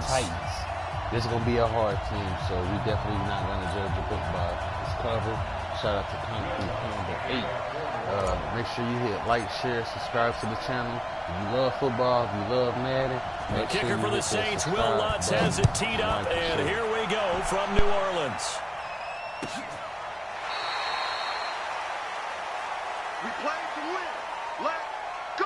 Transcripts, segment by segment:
Titans. This is going to be a hard team, so we definitely not going to judge a book by its cover. Shout out to Concrete Number 8. Make sure you hit like, share, subscribe to the channel. If you love football, if you love Madden, the kicker for the Saints, Will Lutz, has it teed up, and here we go from New Orleans. We play to win. Let's go!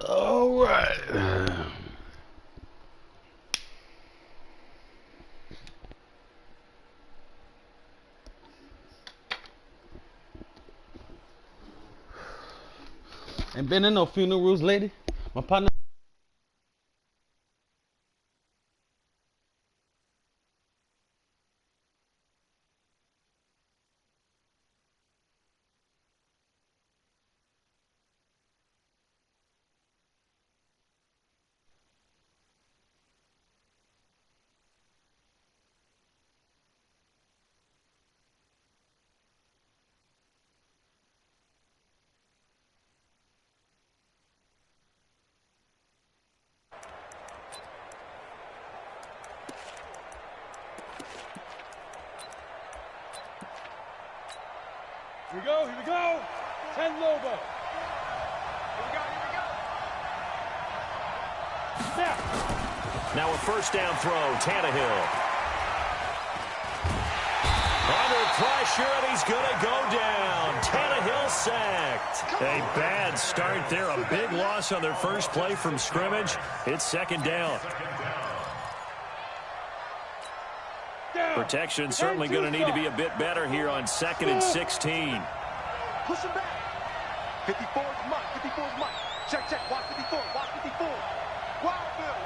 All right. Ain't been in no funerals, lady. My partner. Here we go. 10 Lobo. Here we go. Snap. Now a first down throw, Tannehill. Under pressure, and he's going to go down. Tannehill sacked. A bad start there, a big loss on their first play from scrimmage. It's second down. Protection certainly going to need to be a bit better here on 2nd and 16. Push him back. 54's Mike. 54's Mike. Check. Watch 54. Watch 54. Wild Bill.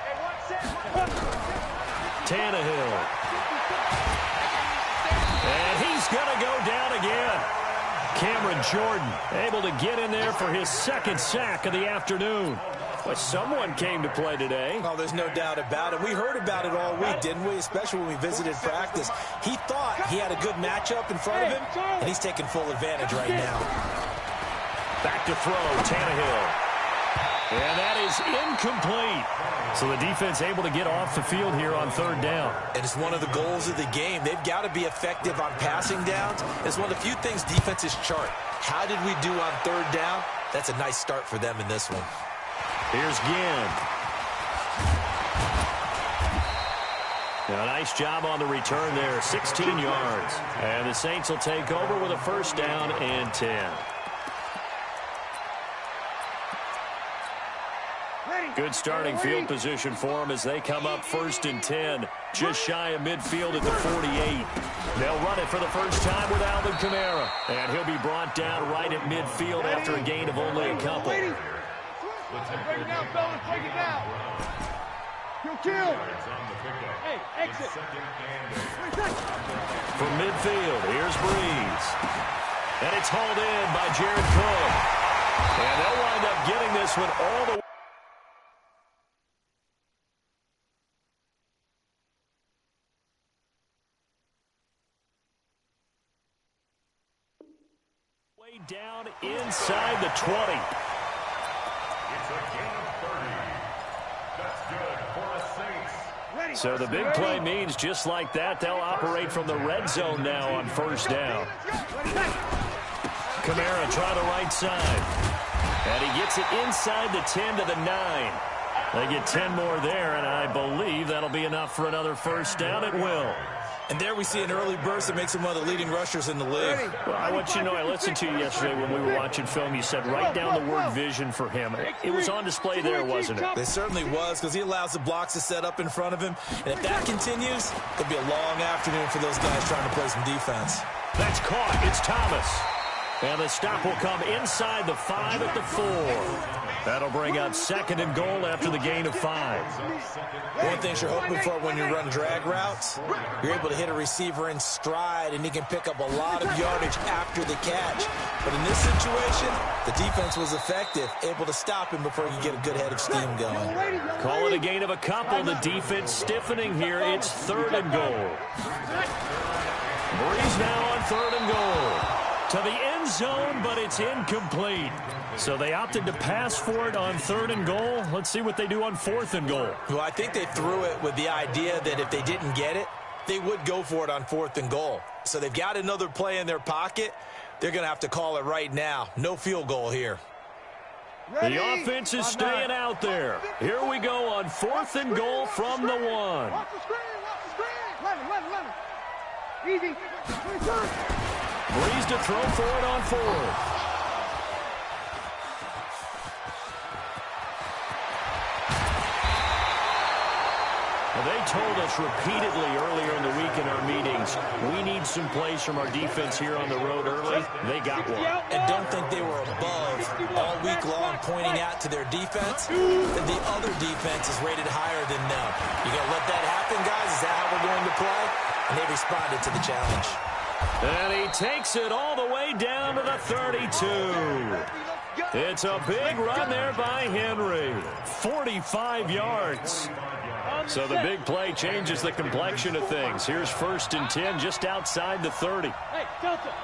Hey, one set. Tannehill. And he's going to go down again. Cameron Jordan able to get in there for his second sack of the afternoon. Well, someone came to play today. Oh, there's no doubt about it. We heard about it all week, didn't we? Especially when we visited practice. He thought he had a good matchup in front of him, and he's taking full advantage right now. Back to throw, Tannehill. And that is incomplete. So the defense able to get off the field here on third down. And it's one of the goals of the game. They've got to be effective on passing downs. It's one of the few things defenses chart. How did we do on third down? That's a nice start for them in this one. Here's Ginn. Now, nice job on the return there, 16 yards. And the Saints will take over with a first down and 10. Good starting field position for them as they come up 1st and 10. Just shy of midfield at the 48. They'll run it for the first time with Alvin Kamara. And he'll be brought down right at midfield after a gain of only a couple. Break it down, fellas. Break it down. Kill. Hey, exit. From midfield, here's Breeze. And it's hauled in by Jared Cook. And they'll wind up getting this one all the way down inside the 20. So the big play means just like that, they'll operate from the red zone now on first down. Kamara try the right side. And he gets it inside the 10 to the 9. They get 10 more there, and I believe that'll be enough for another first down. It will. And there we see an early burst that makes him one of the leading rushers in the league. Well, I want you to know, I listened to you yesterday when we were watching film. You said write down the word vision for him. It was on display there, wasn't it? It certainly was, because he allows the blocks to set up in front of him. And if that continues, it could be a long afternoon for those guys trying to play some defense. That's caught. It's Thomas. And the stop will come inside the 5 at the 4. That'll bring up 2nd and goal after the gain of 5. One thing you're hoping for when you run drag routes, you're able to hit a receiver in stride, and he can pick up a lot of yardage after the catch. But in this situation, The defense was effective, able to stop him before he could get a good head of steam going. Call it a gain of a couple. The defense stiffening here. It's 3rd and goal. Breeze now on 3rd and goal. To the end zone, but it's incomplete. So they opted to pass for it on 3rd and goal. Let's see what they do on 4th and goal. Well, I think they threw it with the idea that if they didn't get it, they would go for it on 4th and goal. So they've got another play in their pocket. They're going to have to call it right now. No field goal here. The offense is staying out there. Here we go on 4th and goal from the 1. Watch the screen, watch the screen. Let him. Easy. Breeze to throw for it on 4th. They told us repeatedly earlier in the week in our meetings, we need some plays from our defense here on the road early. They got one. And don't think they were above all week long pointing out to their defense that the other defense is rated higher than them. You going to let that happen, guys? Is that how we're going to play? And they responded to the challenge. And he takes it all the way down to the 32. It's a big run there by Henry. 45 yards. So the big play changes the complexion of things. Here's 1st and 10 just outside the 30. Hey, Delta.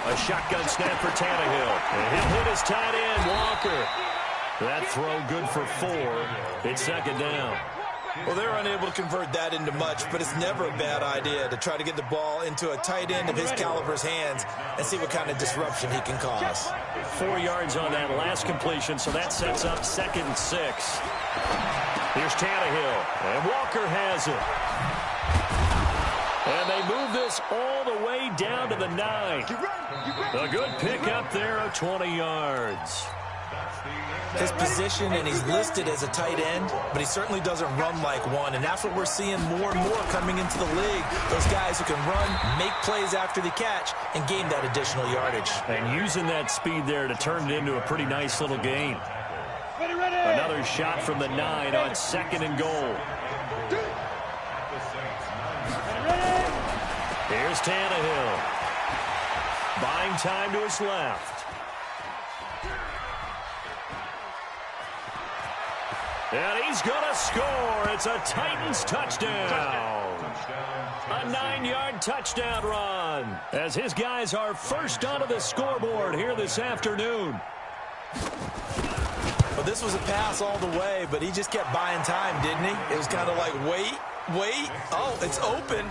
A shotgun snap for Tannehill. And he'll hit his tight end, Walker. That throw good for 4. It's 2nd down. Well, they're unable to convert that into much, but it's never a bad idea to try to get the ball into a tight end of his caliber's hands and see what kind of disruption he can cause. 4 yards on that last completion, so that sets up 2nd and 6. Here's Tannehill, and Walker has it. And they move this all the way down to the 9. A good pickup there of 20 yards. His position, and he's listed as a tight end, but he certainly doesn't run like one, and that's what we're seeing more and more coming into the league. Those guys who can run, make plays after the catch, and gain that additional yardage. And using that speed there to turn it into a pretty nice little game. Another shot from the 9 on 2nd and goal. Here's Tannehill. Buying time to his left. And he's going to score. It's a Titans touchdown. A 9-yard touchdown run as his guys are first onto the scoreboard here this afternoon. Well, this was a pass all the way, but he just kept buying time, didn't he? It was kind of like, wait. Oh, it's open.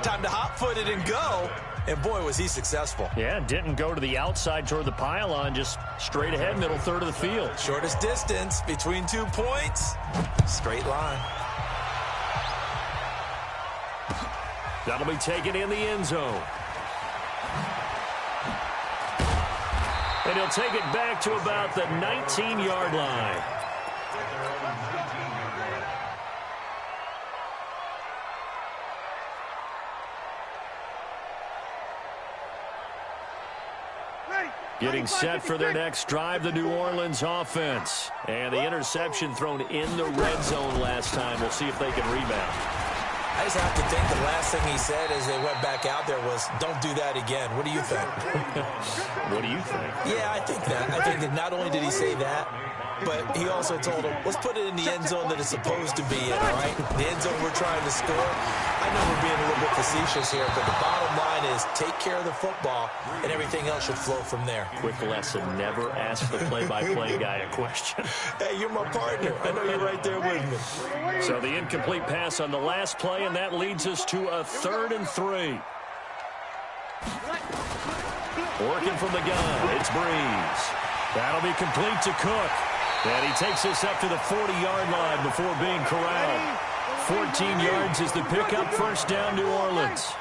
Time to hot-foot it and go. And, boy, was he successful. Yeah, didn't go to the outside toward the pylon, just straight ahead, middle third of the field. Shortest distance between 2 points. Straight line. That'll be taken in the end zone. And he'll take it back to about the 19-yard line. Getting set for their next drive, the New Orleans offense. And the interception thrown in the red zone last time. We'll see if they can rebound. I just have to think the last thing he said as they went back out there was, don't do that again. What do you think? What do you think? Yeah, I think that. I think that not only did he say that, but he also told him, let's put it in the end zone that it's supposed to be in, all right? The end zone we're trying to score. I know we're being a little bit facetious here, but the bottom line is take care of the football, and everything else should flow from there. Quick lesson, never ask the play-by-play guy a question. Hey, you're my partner. I know you're right there with me. So the incomplete pass on the last play, and that leads us to a 3rd and 3. Working from the gun, it's Breeze. That'll be complete to Cook. And he takes us up to the 40-yard line before being corralled. 14 yards is the pickup. 1st down, New Orleans.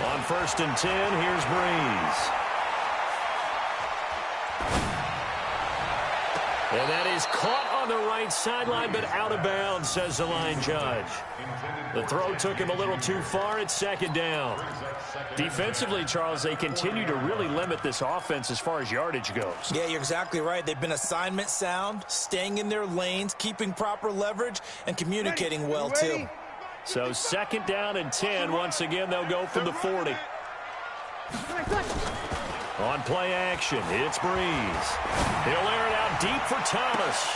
On 1st and 10, here's Breeze. And that is caught on the right sideline, but out of bounds, says the line judge. The throw took him a little too far. It's 2nd down. Defensively, Charles, they continue to really limit this offense as far as yardage goes. Yeah, you're exactly right. They've been assignment sound, staying in their lanes, keeping proper leverage, and communicating well, too. So 2nd down and 10. Once again, they'll go from the 40. On play action, it's Breeze. He'll air it out deep for Thomas.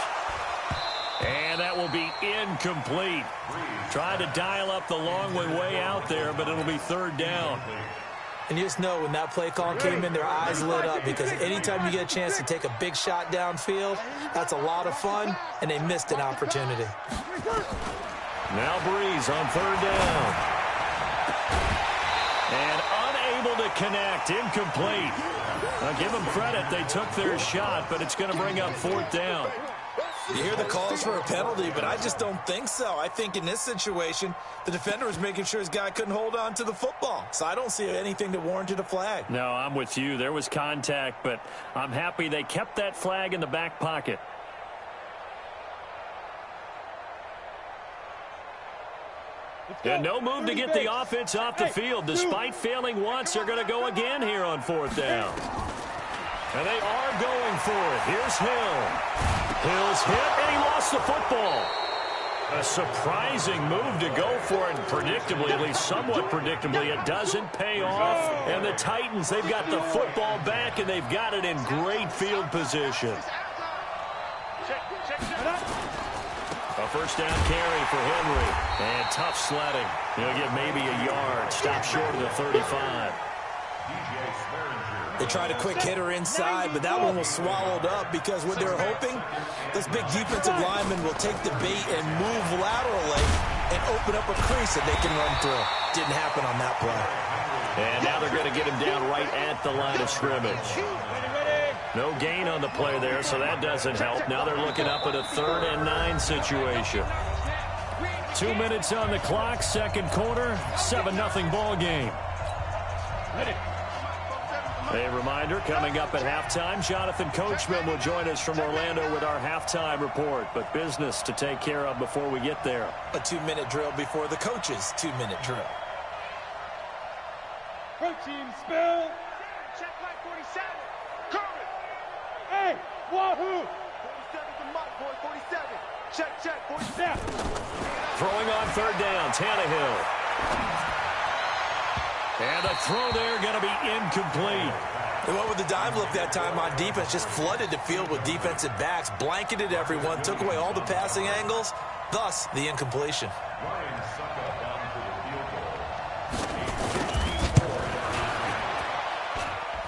And that will be incomplete. Trying to dial up the long way out there, but it'll be third down. And you just know when that play call came in, their eyes lit up, because anytime you get a chance to take a big shot downfield, that's a lot of fun, and they missed an opportunity. Now Breeze on third down. And unable to connect, incomplete. Now give them credit, they took their shot, but it's going to bring up fourth down. You hear the calls for a penalty, but I just don't think so. I think in this situation, the defender was making sure his guy couldn't hold on to the football. So I don't see anything that warranted a flag. No, I'm with you. There was contact, but I'm happy they kept that flag in the back pocket. And no move to get the offense off the field. Despite failing once, they're going to go again here on fourth down. And they are going for it. Here's Hill. Hill's hit, and he lost the football. A surprising move to go for it, and predictably, at least somewhat predictably, it doesn't pay off. And the Titans, they've got the football back, and they've got it in great field position. A first down carry for Henry. And tough sledding. He'll get maybe a yard. Stop short of the 35. They tried a quick hitter inside, but that one was swallowed up because what they're hoping, those big defensive linemen will take the bait and move laterally and open up a crease that they can run through. Didn't happen on that play. And now they're going to get him down right at the line of scrimmage. No gain on the play there, so that doesn't help. Now they're looking up at a 3rd and 9 situation. 2 minutes on the clock, second quarter, 7-0 ball game. A reminder, coming up at halftime, Jonathan Coachman will join us from Orlando with our halftime report. But business to take care of before we get there. A 2-minute drill before the coach's 2-minute drill. Coaching spell. Check like 47. Curry. Hey, Wahoo. 47 to Mike, boy, 47. Check, 47. Throwing on third down, Tannehill. And the throw there going to be incomplete. They went with the dive look that time on defense, just flooded the field with defensive backs, blanketed everyone, took away all the passing angles, thus the incompletion.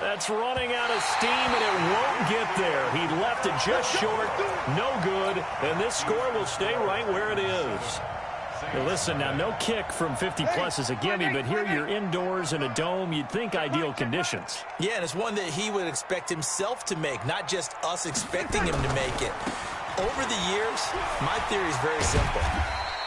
That's running out of steam, and it won't get there. He left it just short, no good, and this score will stay right where it is. Now listen, now no kick from 50-plus is a gimme, but here you're indoors in a dome. You'd think ideal conditions. Yeah, and it's one that he would expect himself to make, not just us expecting him to make it. Over the years, my theory is very simple.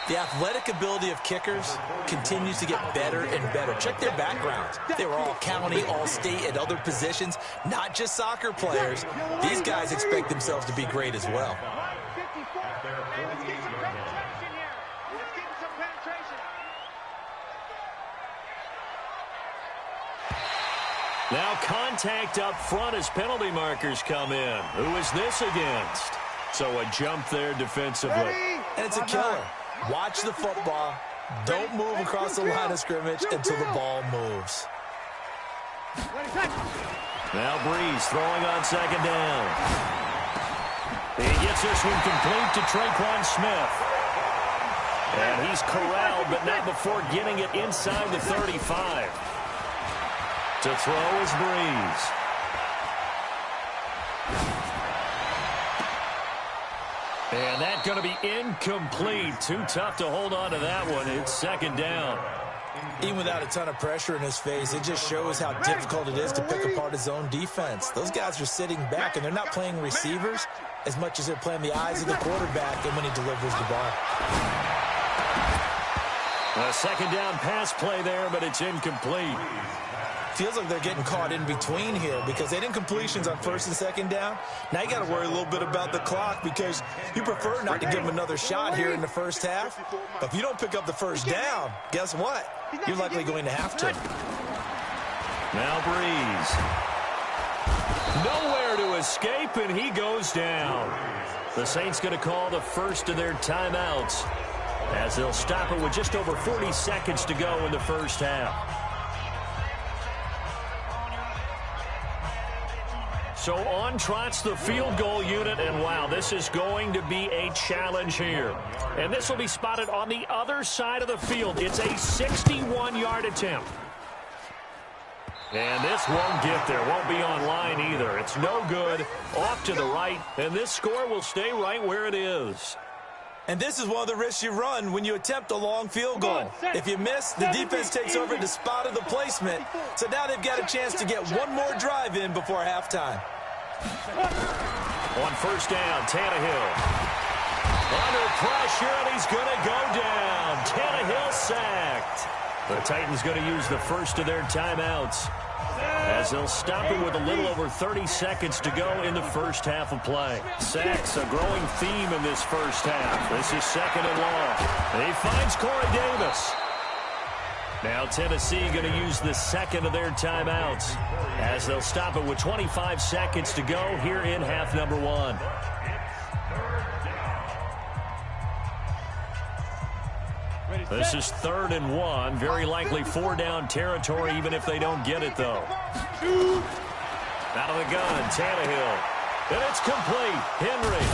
The athletic ability of kickers continues to get better and better. Check their backgrounds. They were all county, all state, at other positions, not just soccer players. These guys expect themselves to be great as well. Now contact up front as penalty markers come in. Who is this against? So a jump there defensively. And it's a killer. Watch the football. Don't move across the line of scrimmage until the ball moves. Now Breeze throwing on second down. He gets this one complete to Traquan Smith. And he's corralled, but not before getting it inside the 35. To throw is Breeze. And that's going to be incomplete. Too tough to hold on to that one. It's second down. Even without a ton of pressure in his face, it just shows how difficult it is to pick apart his own defense. Those guys are sitting back, and they're not playing receivers as much as they're playing the eyes of the quarterback and when he delivers the ball. A second down pass play there, but it's incomplete. Feels like they're getting caught in between here because they had incompletions on first and second down. Now you got to worry a little bit about the clock because you prefer not to give them another shot here in the first half. But if you don't pick up the first down, guess what? You're likely going to have to. Now Breeze. Nowhere to escape, and he goes down. The Saints going to call the first of their timeouts as they'll stop it with just over 40 seconds to go in the first half. So on trots the field goal unit, and wow, this is going to be a challenge here. And this will be spotted on the other side of the field. It's a 61-yard attempt. And this won't get there, won't be on line either. It's no good, off to the right, and this score will stay right where it is. And this is one of the risks you run when you attempt a long field goal. If you miss, the defense takes over the spot of the placement. So now they've got a chance to get one more drive in before halftime. On first down, Tannehill. Under pressure, and he's going to go down. Tannehill sacked. The Titans going to use the first of their timeouts, as they'll stop it with a little over 30 seconds to go in the first half of play. Sacks, a growing theme in this first half. This is second and long. He finds Corey Davis. Now Tennessee going to use the second of their timeouts, as they'll stop it with 25 seconds to go here in half number one. This is 3rd and 1. Very likely 4-down territory, even if they don't get it, though. Out of the gun, Tannehill. And it's complete. Henry.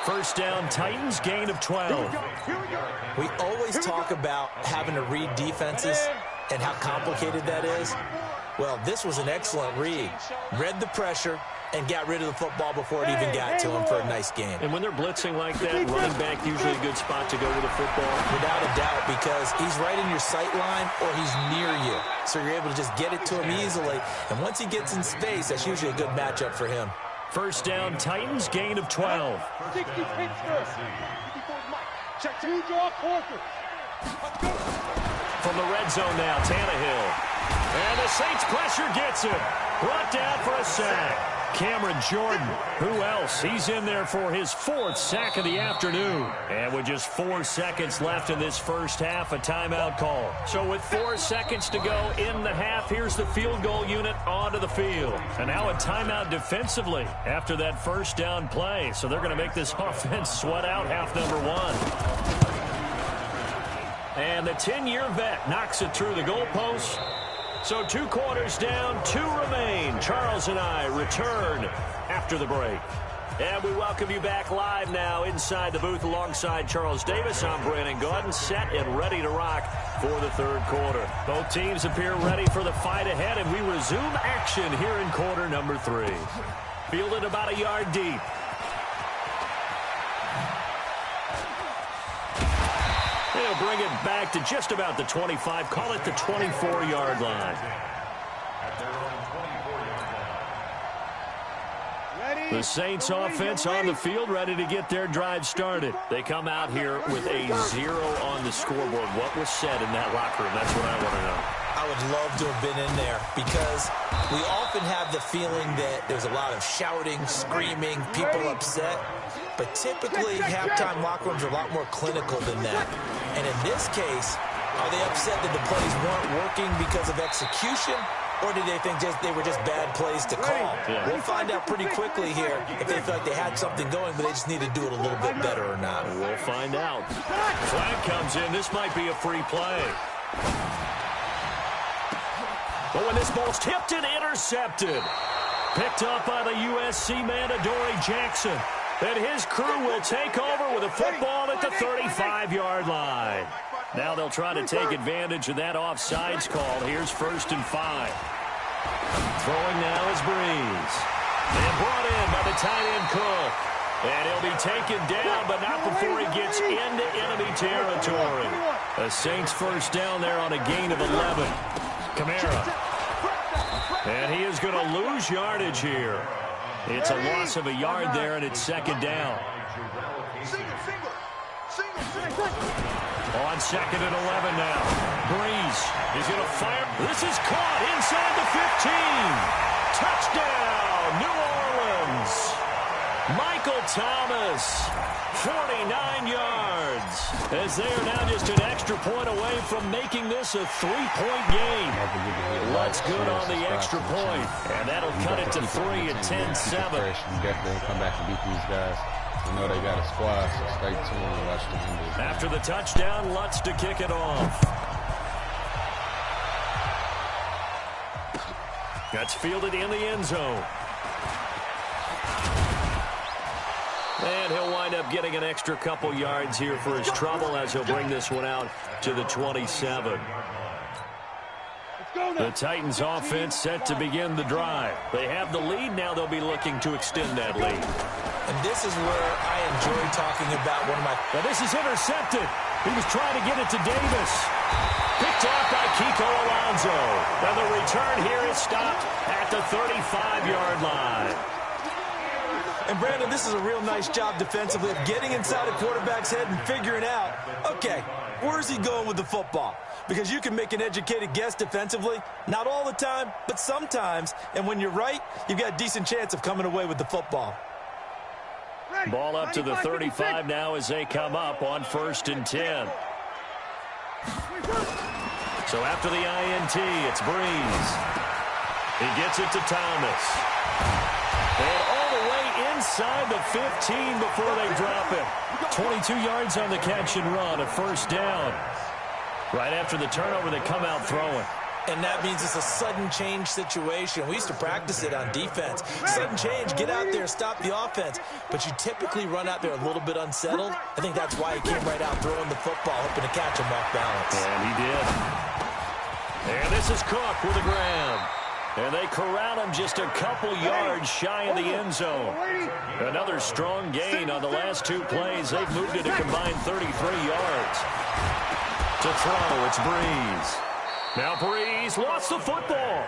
First down, Titans, gain of 12. We always talk about having to read defenses and how complicated that is. Well, this was an excellent read. Read the pressure and got rid of the football before it even got to him for a nice game. And when they're blitzing like that, running back usually a good spot to go with the football. Without a doubt, because he's right in your sight line or he's near you. So you're able to just get it to him easily. And once he gets in space, that's usually a good matchup for him. First down, Titans, gain of 12. 60 Pittsburgh. From the red zone now, Tannehill. And the Saints pressure gets him. Brought down for a sack. Cameron Jordan, who else? He's in there for his 4th sack of the afternoon. And with just 4 seconds left in this first half, a timeout call. So with 4 seconds to go in the half, here's the field goal unit onto the field. And now a timeout defensively after that first down play. So they're going to make this offense sweat out half number one. And the 10-year vet knocks it through the goalpost. So 2 quarters down, 2 remain. Charles and I return after the break. And we welcome you back live now inside the booth alongside Charles Davis. I'm Brandon Gaudin, set and ready to rock for the 3rd quarter. Both teams appear ready for the fight ahead, and we resume action here in quarter number 3. Fielded about a yard deep. They'll bring it back to just about the 25. Call it the 24-yard line. The Saints offense on the field, ready to get their drive started. They come out here with a 0 on the scoreboard. What was said in that locker room? That's what I want to know. I would love to have been in there because we often have the feeling that there's a lot of shouting, screaming, people upset. But typically, halftime locker rooms are a lot more clinical than that. And in this case, are they upset that the plays weren't working because of execution? Or did they think they were just bad plays to call? Yeah. We'll find out pretty quickly here if they feel like they had something going, but they just need to do it a little bit better or not. We'll find out. Flag comes in. This might be a free play. But when this ball's tipped and intercepted, picked up by the USC man, Adoree Jackson. And his crew will take over with a football at the 35-yard line. Now they'll try to take advantage of that offsides call. Here's 1st and 5. Throwing now is Breeze. And brought in by the tight end Cook. And he'll be taken down, but not before he gets into enemy territory. The Saints first down there on a gain of 11. Kamara. And he is going to lose yardage here. It's a loss of a yard there, and it's 2nd down. On 2nd and 11 now. Breeze is going to fire. This is caught inside the 15. Touchdown, New Orleans. Michael Thomas, 49 yards. As they are now just an extra point away from making this a 3-point game. Lutz good on the extra point. And that'll cut it to 3 at 10-7. You definitely come back and beat these guys. You know they got a squad, so stay tuned and watch the end. After the touchdown, Lutz to kick it off. That's fielded in the end zone. And he'll wind up getting an extra couple yards here for his trouble as he'll bring this one out to the 27. The Titans offense set to begin the drive. They have the lead. Now they'll be looking to extend that lead. And this is where I enjoy talking about one of my... Now this is intercepted. He was trying to get it to Davis. Picked off by Kiko Alonso. And the return here is stopped at the 35-yard line. And, Brandon, this is a real nice job defensively of getting inside a quarterback's head and figuring out, okay, where's he going with the football? Because you can make an educated guess defensively, not all the time, but sometimes. And when you're right, you've got a decent chance of coming away with the football. Ball up to the 35 now as they come up on 1st and 10. So after the INT, it's Breeze. He gets it to Thomas. And all the way inside the 15 before they drop it. 22 yards on the catch and run, a 1st down. Right after the turnover, they come out throwing. And that means it's a sudden change situation. We used to practice it on defense. Sudden change, get out there, stop the offense. But you typically run out there a little bit unsettled. I think that's why he came right out throwing the football, hoping to catch him off balance. And he did. And this is Cook with a grab. And they corral him just a couple yards shy of the end zone. Another strong gain on the last 2 plays. They've moved it a combined 33 yards. To throw, it's Breeze. Now Breeze lost the football.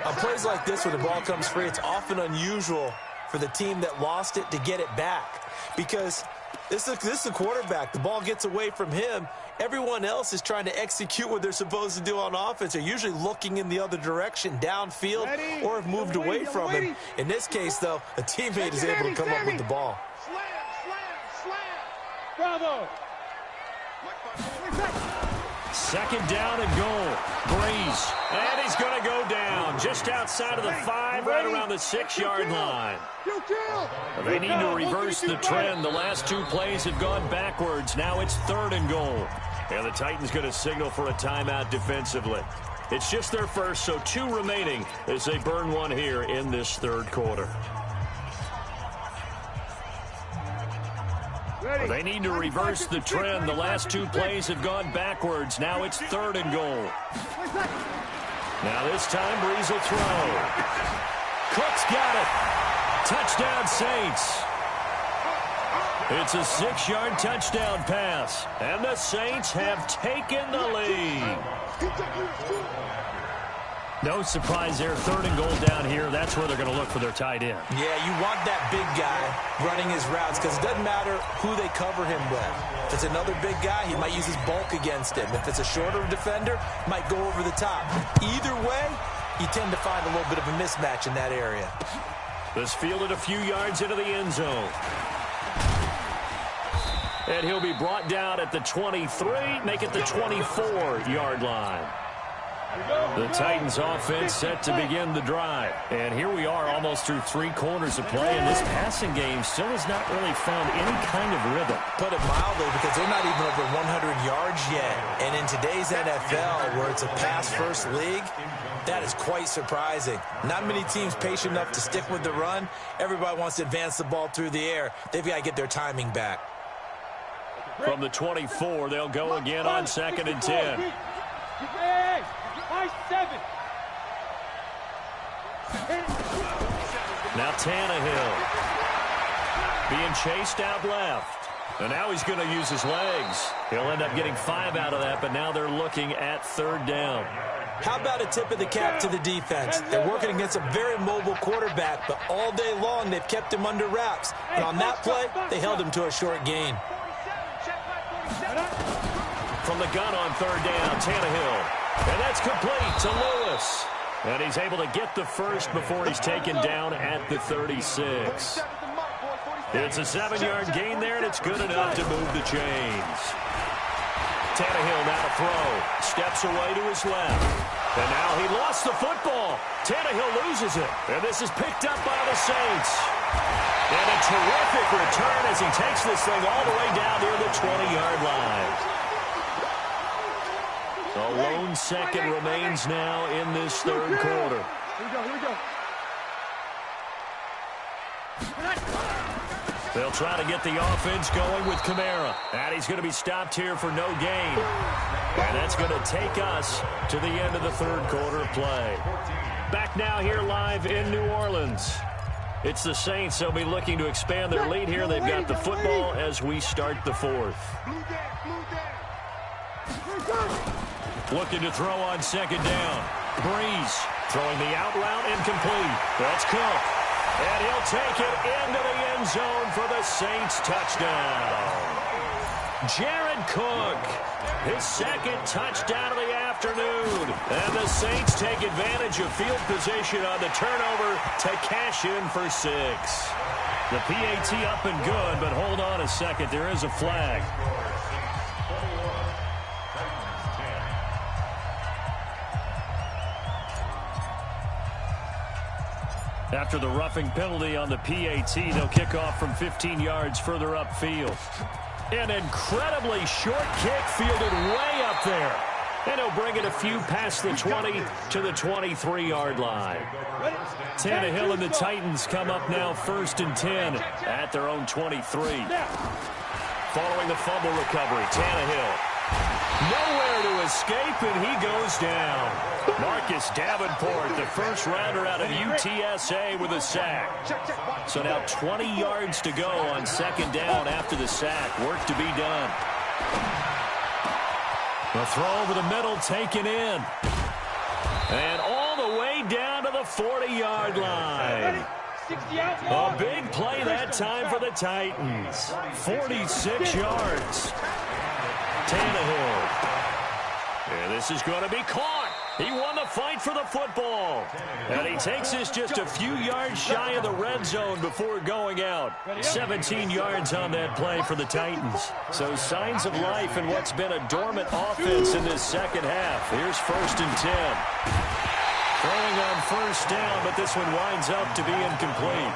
On plays like this where the ball comes free, it's often unusual for the team that lost it to get it back. Because this is a quarterback. The ball gets away from him. Everyone else is trying to execute what they're supposed to do on offense. They're usually looking in the other direction, downfield, or have moved away from him. In this case, though, a teammate is able to come up with the ball. Slam. Bravo. 2nd down and goal. Breeze. And he's going to go down just outside of the 5, right around the 6-yard line. They need to reverse the trend. The last 2 plays have gone backwards. Now it's 3rd and goal. And the Titans going to signal for a timeout defensively. It's just their first, so 2 remaining as they burn one here in this 3rd quarter. They need to reverse the trend. The last 2 plays have gone backwards. Now it's 3rd and goal. Now this time, Breeze will throw. Cook's got it. Touchdown, Saints. It's a 6-yard touchdown pass. And the Saints have taken the lead. No surprise there. 3rd and goal down here. That's where they're going to look for their tight end. Yeah, you want that big guy running his routes because it doesn't matter who they cover him with. If it's another big guy, he might use his bulk against him. If it's a shorter defender, might go over the top. Either way, you tend to find a little bit of a mismatch in that area. This fielded a few yards into the end zone. And he'll be brought down at the 23, make it the 24-yard line. The Titans offense set to begin the drive. And here we are almost through 3 quarters of play, and this passing game still has not really found any kind of rhythm. Put it mildly, because they're not even over 100 yards yet. And in today's NFL, where it's a pass-first league, that is quite surprising. Not many teams patient enough to stick with the run. Everybody wants to advance the ball through the air. They've got to get their timing back. From the 24, they'll go again on 2nd and 10. Now Tannehill being chased out left. And now he's going to use his legs. He'll end up getting 5 out of that, but now they're looking at 3rd down. How about a tip of the cap to the defense? They're working against a very mobile quarterback, but all day long they've kept him under wraps. And on that play, they held him to a short gain. From the gun on 3rd down, Tannehill. And that's complete to Lewis. And he's able to get the first before he's taken down at the 36. It's a 7-yard gain there, and it's good enough to move the chains. Tannehill now to throw. Steps away to his left. And now he lost the football. Tannehill loses it. And this is picked up by the Saints. And a terrific return as he takes this thing all the way down near the 20-yard line. A lone second remains now in this 3rd quarter. They'll try to get the offense going with Kamara. And he's going to be stopped here for no gain. And that's going to take us to the end of the third quarter of play. Back now here live in New Orleans. It's the Saints. They'll be looking to expand their lead here. They've got the football as we start the fourth. Looking to throw on second down. Breeze throwing the out route incomplete. That's Cook. And he'll take it into the end zone for the Saints touchdown. Jared Cook, his second touchdown of the afternoon. And the Saints take advantage of field position on the turnover to cash in for 6. The PAT up and good, but hold on a second. There is a flag. After the roughing penalty on the PAT, they'll kick off from 15 yards further upfield. An incredibly short kick fielded way up there. And he'll bring it a few past the 20 to the 23-yard line. Tannehill and the Titans come up now 1st and 10 at their own 23. Following the fumble recovery, Tannehill nowhere to escape, and he goes down. Marcus Davenport, the first rounder out of UTSA, with a sack. So now 20 yards to go on second down after the sack. Work to be done. The throw over the middle taken in. And all the way down to the 40-yard line. A big play that time for the Titans. 46 yards. Tannehill. And this is going to be caught. He won the fight for the football. And he takes this just a few yards shy of the red zone before going out. 17 yards on that play for the Titans. So signs of life in what's been a dormant offense in this second half. Here's 1st and 10. Throwing on first down, but this one winds up to be incomplete.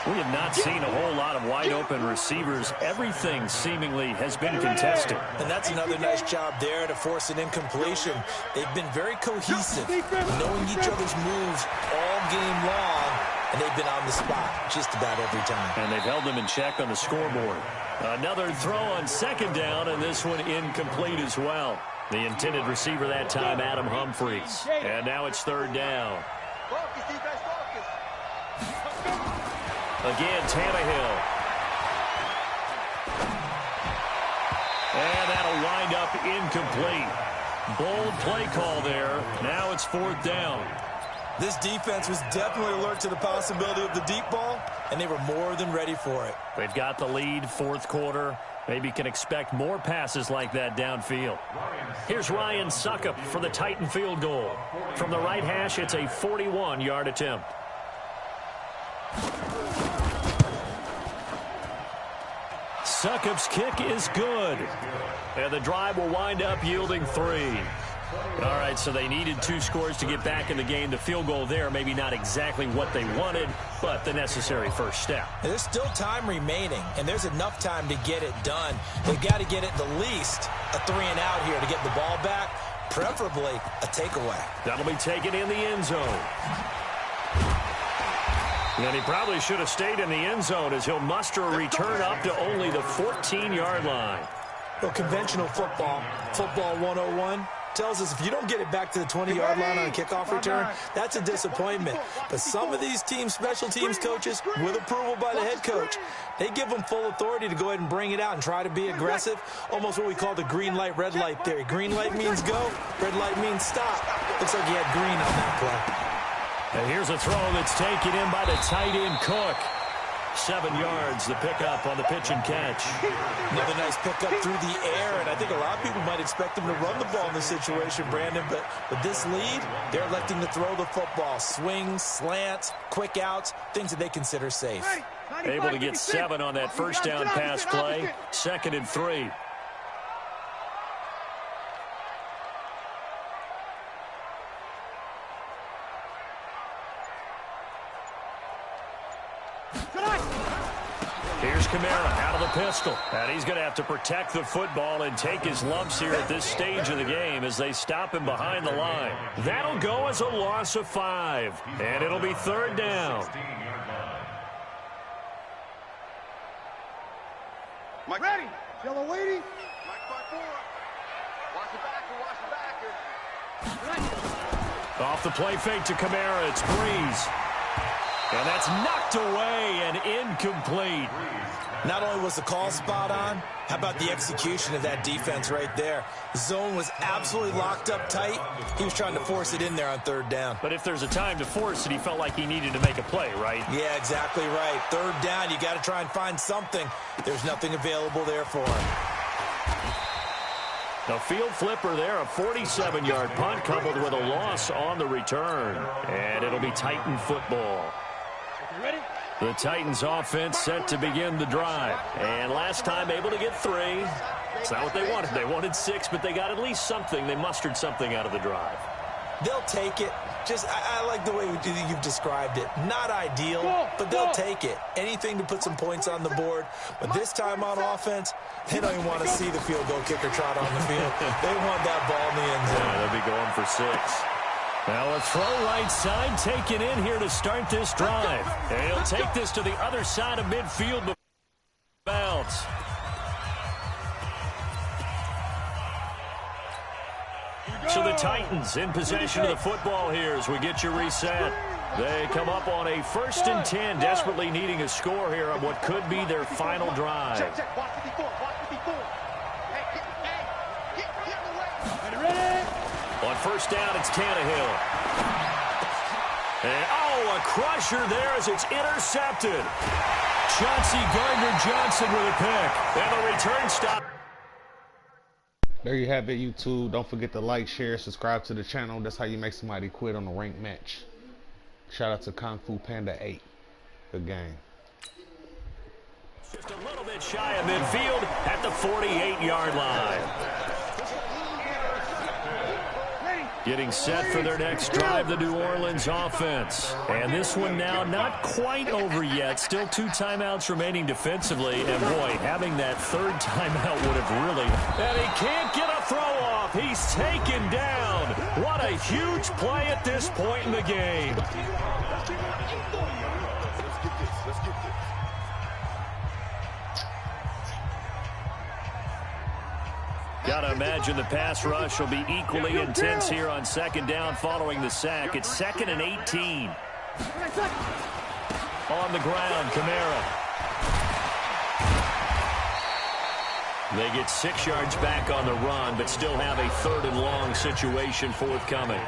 We have not seen a whole lot of wide-open receivers. Everything seemingly has been contested. And that's another nice job there to force an incompletion. They've been very cohesive, knowing each other's moves all game long, and they've been on the spot just about every time. And they've held them in check on the scoreboard. Another throw on second down, and this one incomplete as well. The intended receiver that time, Adam Humphries. And now it's 3rd down. Again, Tannehill. And that'll wind up incomplete. Bold play call there. Now it's 4th down. This defense was definitely alert to the possibility of the deep ball, and they were more than ready for it. They've got the lead, 4th quarter. Maybe can expect more passes like that downfield. Here's Ryan Suckup for the Titan field goal. From the right hash, it's a 41-yard attempt. Suckup's kick is good. And the drive will wind up yielding 3. All right, so they needed 2 scores to get back in the game. The field goal there, maybe not exactly what they wanted, but the necessary first step. There's still time remaining, and there's enough time to get it done. They've got to get it the least a 3-and-out here to get the ball back, preferably a takeaway. That'll be taken in the end zone. And he probably should have stayed in the end zone as he'll muster a return up to only the 14-yard line. Well, conventional football 101, tells us if you don't get it back to the 20-yard line on a kickoff return, that's a disappointment. But some of these special teams coaches, with approval by the head coach, they give them full authority to go ahead and bring it out and try to be aggressive, almost what we call the green light, red light theory. Green light means go, red light means stop. Looks like he had green on that play. And here's a throw that's taken in by the tight end Cook. 7 yards, the pickup on the pitch and catch. Another nice pickup through the air, and I think a lot of people might expect him to run the ball in this situation, Brandon, but with this lead, they're electing to throw the football. Swings, slants, quick outs, things that they consider safe. Able to get 7 on that first down pass play. 2nd and 3. Here's Kamara out of the pistol. And he's going to have to protect the football and take his lumps here at this stage of the game as they stop him behind the line. That'll go as a loss of 5. And it'll be 3rd down. Mike. Ready. Yellow waiting. Mike 5-4. Watch the backer. Watch the backer. Off the play fake to Kamara. It's Breeze. And that's knocked away and incomplete. Not only was the call spot on, how about the execution of that defense right there? The zone was absolutely locked up tight. He was trying to force it in there on third down. But if there's a time to force it, he felt like he needed to make a play, right? Yeah, exactly right. Third down, you got to try and find something. There's nothing available there for him. The field flipper there, a 47-yard punt coupled with a loss on the return. And it'll be Titan football. Ready? The Titans offense set to begin the drive. And last time able to get 3. It's not what they wanted. They wanted 6, but they got at least something. They mustered something out of the drive. They'll take it. Just, I like the way you've described it. Not ideal, but they'll take it. Anything to put some points on the board. But this time on offense, they don't even want to see the field goal kicker trot on the field. They want that ball in the end zone. Yeah, they'll be going for 6. Now a throw right side taken in here to start this drive. And he'll take this to the other side of midfield before bounce. So the Titans in possession of the football here as we get you reset. They come up on a 1st and 10, desperately needing a score here on what could be their final drive. Check. Watch 54. Watch 54. Hey, get Ready? On 1st down, it's Tannehill. And, a crusher there as it's intercepted. Chauncey Gardner-Johnson with a pick. And the return stop. There you have it, YouTube. Don't forget to like, share, subscribe to the channel. That's how you make somebody quit on a ranked match. Shout out to Kung Fu Panda 8. Good game. Just a little bit shy of midfield at the 48-yard line. Getting set for their next drive, the New Orleans offense. And this one now not quite over yet. Still 2 timeouts remaining defensively. And boy, having that 3rd timeout would have really... And he can't get a throw off. He's taken down. What a huge play at this point in the game. Gotta imagine the pass rush will be equally intense here on 2nd down following the sack. It's 2nd and 18. On the ground, Kamara. They get 6 yards back on the run, but still have a 3rd and long situation forthcoming.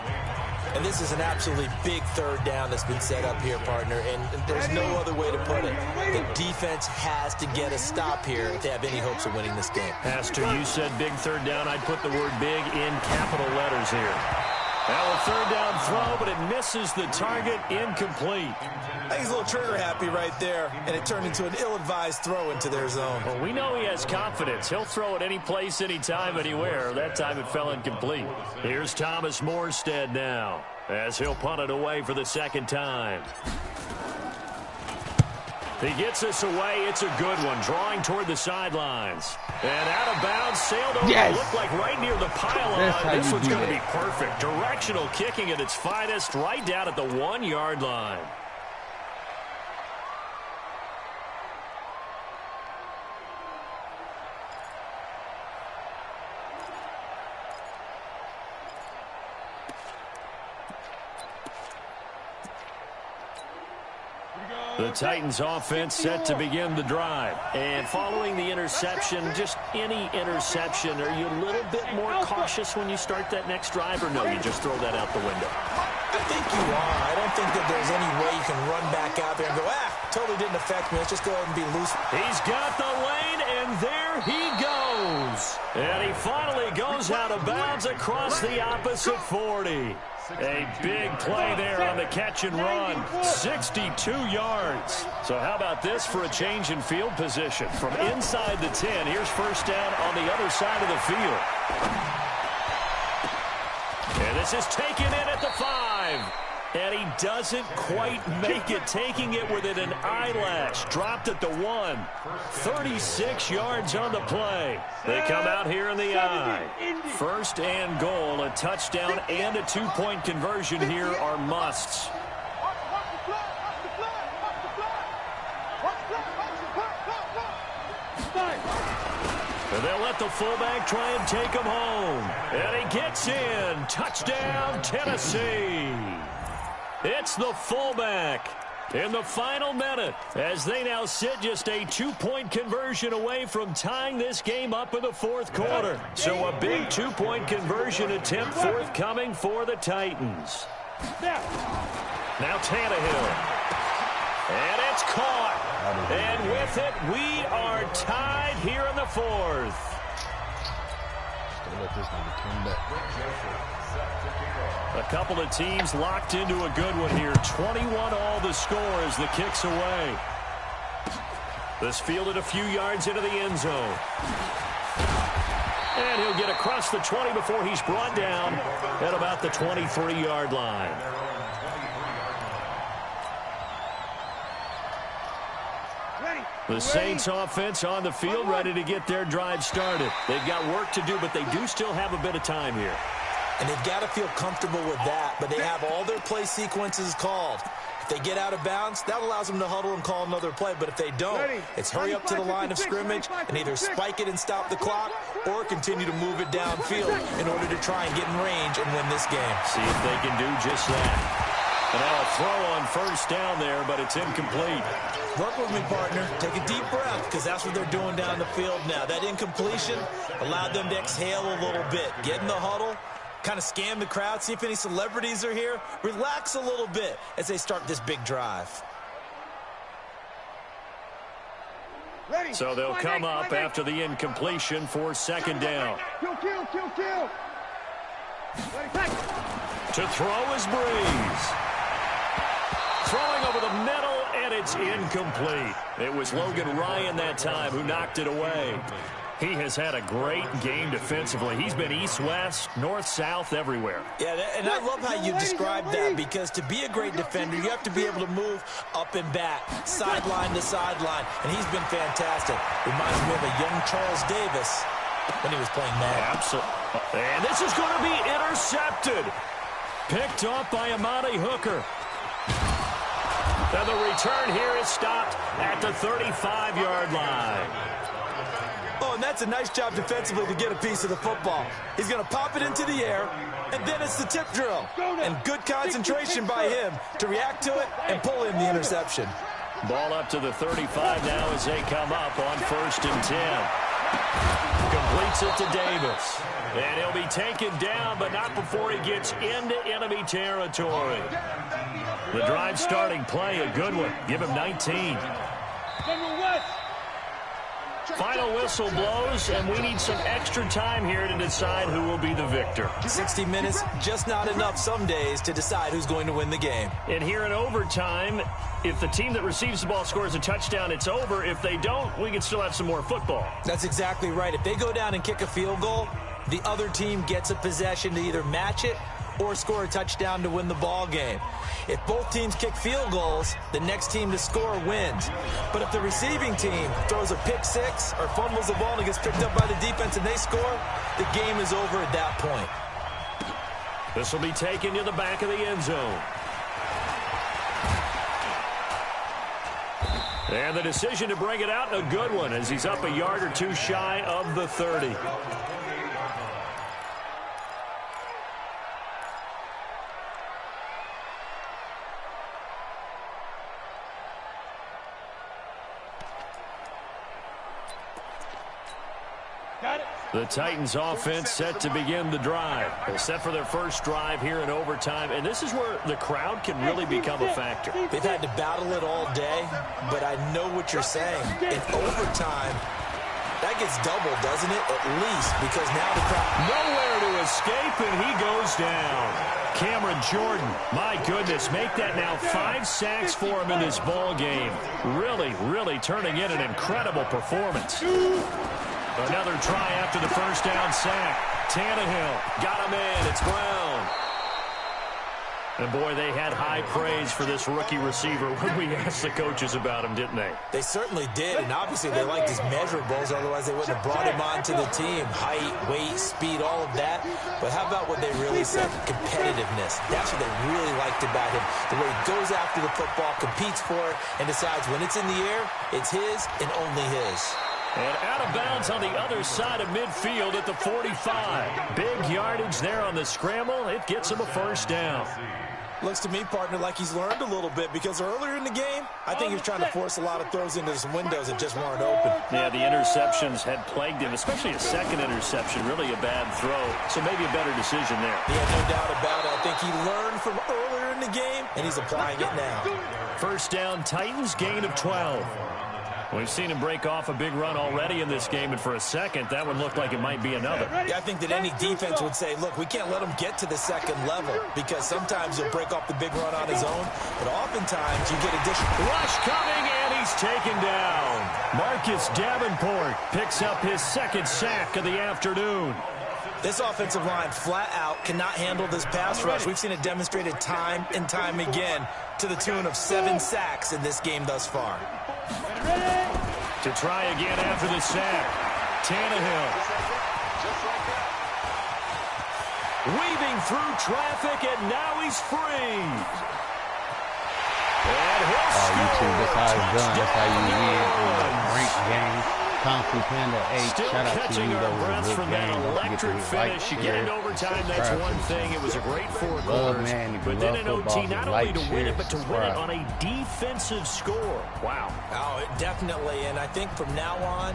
And this is an absolutely big 3rd down that's been set up here, partner, and there's no other way to put it. The defense has to get a stop here if they have any hopes of winning this game. Pastor, you said big 3rd down. I'd put the word big in capital letters here. Now a 3rd down throw, but it misses the target, incomplete. I think he's a little trigger happy right there, and it turned into an ill-advised throw into their zone. Well, we know he has confidence. He'll throw it any place, anytime, anywhere. That time it fell incomplete. Here's Thomas Morstead now, as he'll punt it away for the 2nd time. He gets us away. It's a good one, drawing toward the sidelines. And out of bounds, sailed over. Yes. Looked like right near the pylon. This one's going to be perfect. Directional kicking at its finest, right down at the 1-yard line. The Titans offense set to begin the drive. And following the interception, just any interception, are you a little bit more cautious when you start that next drive, or no, you just throw that out the window? I think you are. I don't think that there's any way you can run back out there and go, totally didn't affect me. Let's just go ahead and be loose. He's got the lane, and there he goes. And he finally goes out of bounds across the opposite 40. A big play there on the catch and run. 62 yards. So how about this for a change in field position? From inside the 10, here's 1st down on the other side of the field. And this is taken in at the 5. And he doesn't quite make it, taking it within an eyelash. Dropped at the 1. 36 yards on the play. They come out here in the I. 1st and goal, a touchdown and a 2-point conversion here are musts. And they'll let the fullback try and take him home. And he gets in. Touchdown, Tennessee. It's the fullback in the final minute as they now sit just a 2-point conversion away from tying this game up in the fourth quarter. So a big 2-point conversion attempt forthcoming for the Titans. Now Tannehill. And it's caught. And with it, we are tied here in the fourth. Don't let this number come back. A couple of teams locked into a good one here. 21-all the score as the kick's away. This fielded a few yards into the end zone. And he'll get across the 20 before he's brought down at about the 23-yard line. The Saints offense on the field ready to get their drive started. They've got work to do, but they do still have a bit of time here. And they've got to feel comfortable with that, but they have all their play sequences called. If they get out of bounds, that allows them to huddle and call another play. But if they don't, it's hurry up to the line of scrimmage and either spike it and stop the clock or continue to move it downfield in order to try and get in range and win this game. See if they can do just that. And now a throw on first down there, but it's incomplete. Work with me, partner. Take a deep breath, because that's what they're doing down the field now. That incompletion allowed them to exhale a little bit. Get in the huddle, kind of scan the crowd, see if any celebrities are here. Relax a little bit as they start this big drive. So they'll come up after the incompletion for second down. Kill. To throw is Breeze. Throwing over the middle, and it's incomplete. It was Logan Ryan that time who knocked it away. He has had a great game defensively. He's been east-west, north-south, everywhere. Yeah, and I love how you described that, because to be a great defender, you have to be able to move up and back, sideline to sideline, and he's been fantastic. Reminds me of a young Charles Davis when he was playing Madden. Absolutely. And this is going to be intercepted. Picked off by Amani Hooker. And the return here is stopped at the 35-yard line. Oh, and that's a nice job defensively to get a piece of the football. He's going to pop it into the air, and then it's the tip drill. And good concentration by him to react to it and pull in the interception. Ball up to the 35 now as they come up on 1st and 10. Completes it to Davis. And he'll be taken down, but not before he gets into enemy territory. The drive starting play, a good one. Give him 19. Final whistle blows, and we need some extra time here to decide who will be the victor. 60 minutes, just not enough some days to decide who's going to win the game. And here in overtime, if the team that receives the ball scores a touchdown, it's over. If they don't, we can still have some more football. That's exactly right. If they go down and kick a field goal, the other team gets a possession to either match it or score a touchdown to win the ball game. If both teams kick field goals, the next team to score wins. But if the receiving team throws a pick six or fumbles the ball and it gets picked up by the defense and they score, the game is over at that point. This will be taken to the back of the end zone. And the decision to bring it out, a good one, as he's up a yard or two shy of the 30. The Titans offense set to begin the drive. They're set for their first drive here in overtime, and this is where the crowd can really become a factor. They've had to battle it all day, but I know what you're saying. In overtime, that gets doubled, doesn't it? At least, because now the crowd... Nowhere to escape, and he goes down. Cameron Jordan, my goodness, make that now 5 sacks for him in this ball game. Really turning in an incredible performance. Another try after the first down sack. Tannehill got him in. It's Brown. And, boy, they had high praise for this rookie receiver when we asked the coaches about him, didn't they? They certainly did, and obviously they liked his measurables, otherwise they wouldn't have brought him onto the team. Height, weight, speed, all of that. But how about what they really said? Competitiveness. That's what they really liked about him. The way he goes after the football, competes for it, and decides when it's in the air, it's his and only his. And out of bounds on the other side of midfield at the 45. Big yardage there on the scramble. It gets him a first down. Looks to me, partner, like he's learned a little bit because earlier in the game, I think he was trying to force a lot of throws into some windows that just weren't open. Yeah, the interceptions had plagued him, especially a second interception. Really a bad throw, so maybe a better decision there. Yeah, no doubt about it. I think he learned from earlier in the game, and he's applying it now. First down, Titans, gain of 12. We've seen him break off a big run already in this game, and for a second, that one looked like it might be another. Yeah, I think that any defense would say, look, we can't let him get to the second level because sometimes he'll break off the big run on his own, but oftentimes you get additional. Rush coming, and he's taken down. Marcus Davenport picks up his second sack of the afternoon. This offensive line flat out cannot handle this pass rush. We've seen it demonstrated time and time again to the tune of 7 sacks in this game thus far. To try again after the sack, Tannehill. Weaving through traffic, and now he's free. And he'll score. YouTube, that's how it's done. That's how you win a ranked game. Kung Fu Panda 8. Still Shout out to catching you. our That was breaths a from good that game. electric finish. You get into overtime, that's one thing. It was a great 4 quarters. Man, but then in OT, not only to win it, but to win it subscribe. on a defensive score. Wow. Oh, definitely, and I think from now on,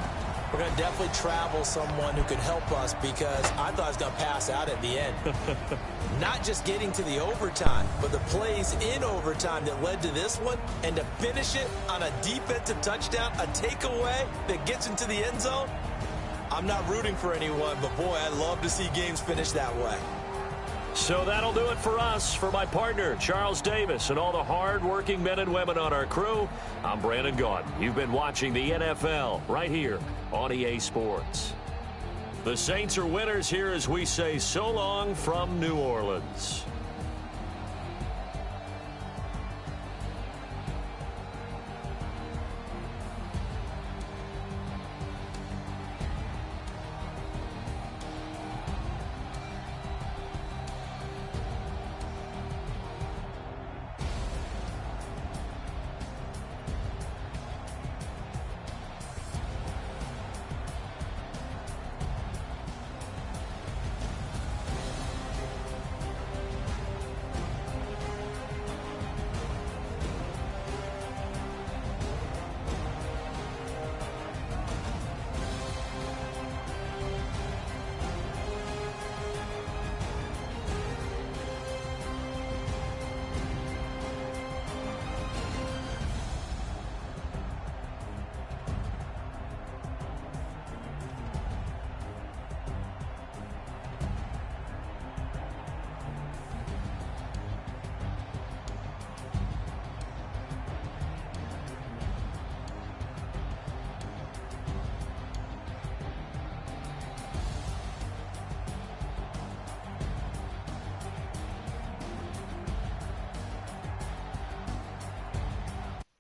we're going to definitely travel someone who could help us because I thought I was going to pass out at the end. Not just getting to the overtime, but the plays in overtime that led to this one, and to finish it on a defensive touchdown, a takeaway that gets into the end zone. I'm not rooting for anyone, but boy, I'd love to see games finish that way. So that'll do it for us. For my partner, Charles Davis, and all the hard-working men and women on our crew, I'm Brandon Gaudin. You've been watching the NFL right here on EA Sports. The Saints are winners here as we say so long from New Orleans.